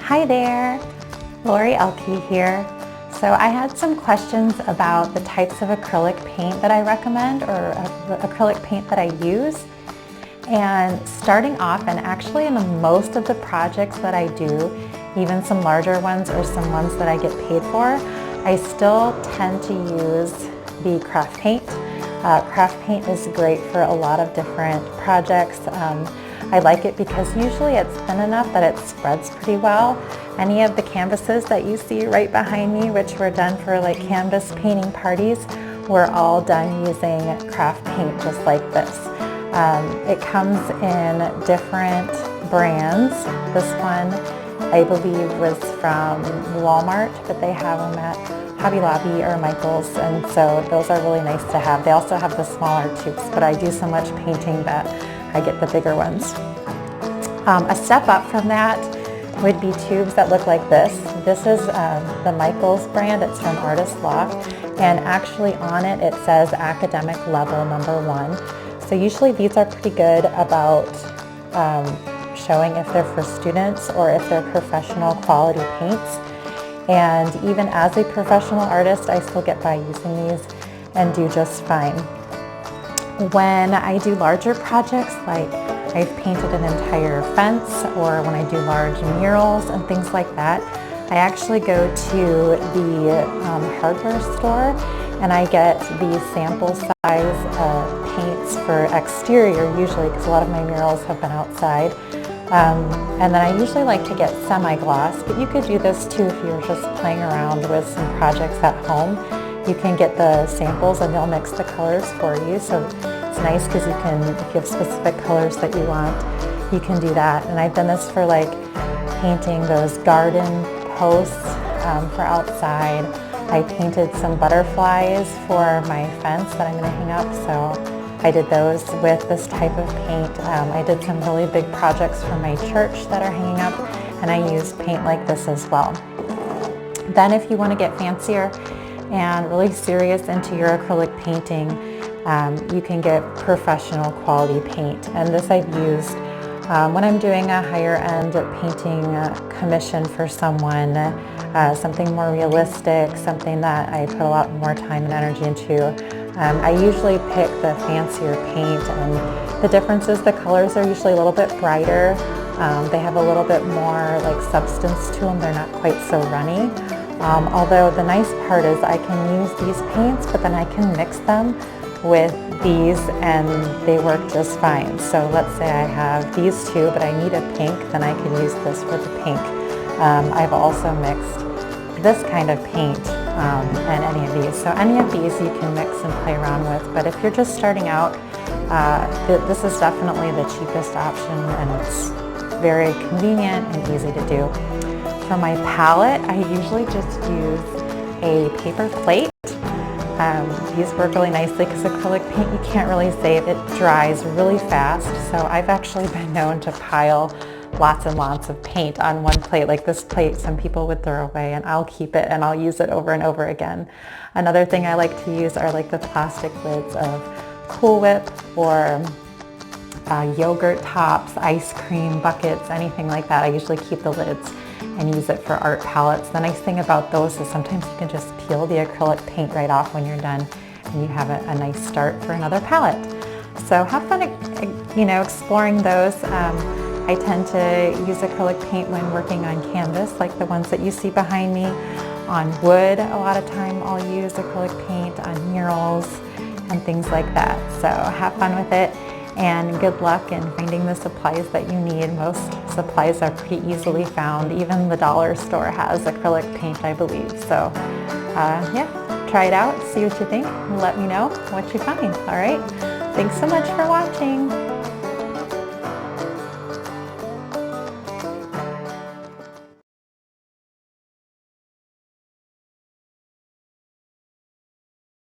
Hi there, Ehlke here. So I had some questions about the types of acrylic paint that I recommend, or acrylic paint that I use. And starting off, and actually in most of the projects that I do, even some larger ones or some ones that I get paid for, I still tend to use the craft paint. Craft paint is great for a lot of different projects. I like it because usually it's thin enough that it spreads pretty well. Any of the canvases that you see right behind me, which were done for like canvas painting parties, were all done using craft paint just like this. It comes in different brands. This one I believe was from Walmart, but they have them at Hobby Lobby or Michael's, and so those are really nice to have. They also have the smaller tubes, but I do so much painting that I get the bigger ones. A step up from that would be tubes that look like this. This is the Michael's brand. It's from Artist Loft, and actually on it, it says academic level #1. So usually these are pretty good about showing if they're for students or if they're professional quality paints. And even as a professional artist, I still get by using these and do just fine. When I do larger projects, like I've painted an entire fence, or when I do large murals and things like that, I actually go to the hardware store and I get the sample size paints for exterior usually, because a lot of my murals have been outside. And then I usually like to get semi-gloss, but you could do this too if you're just playing around with some projects at home. You can get the samples and they'll mix the colors for you, so it's nice because you can, if you have specific colors that you want, you can do that. And I've done this for like painting those garden posts for outside. I painted some butterflies for my fence that I'm going to hang up, so I did those with this type of paint. I did some really big projects for my church that are hanging up, and I used paint like this as well. Then if you want to get fancier and really serious into your acrylic painting, you can get professional quality paint. And this I've used when I'm doing a higher end painting commission for someone, something more realistic, something that I put a lot more time and energy into. I usually pick the fancier paint, and the difference is the colors are usually a little bit brighter. They have a little bit more like substance to them. They're not quite so runny. Although the nice part is I can use these paints, but then I can mix them with these and they work just fine. So let's say I have these two, but I need a pink, then I can use this for the pink. I've also mixed this kind of paint and any of these. So any of these you can mix and play around with, but if you're just starting out, this is definitely the cheapest option, and it's very convenient and easy to do. For my palette, I usually just use a paper plate. These work really nicely because acrylic paint, you can't really save. It dries really fast, so I've actually been known to pile lots and lots of paint on one plate. Like this plate some people would throw away, and I'll keep it and I'll use it over and over again. Another thing I like to use are like the plastic lids of Cool Whip or yogurt tops, ice cream buckets, anything like that. I usually keep the lids and use it for art palettes. The nice thing about those is sometimes you can just peel the acrylic paint right off when you're done, and you have a nice start for another palette. So have fun, exploring those. I tend to use acrylic paint when working on canvas, like the ones that you see behind me. On wood, a lot of time I'll use acrylic paint on murals and things like that. So have fun with it, and good luck in finding the supplies that you need. Most supplies are pretty easily found. Even the dollar store has acrylic paint, I believe. So yeah, try it out, see what you think, and let me know what you find. All right, thanks so much for watching.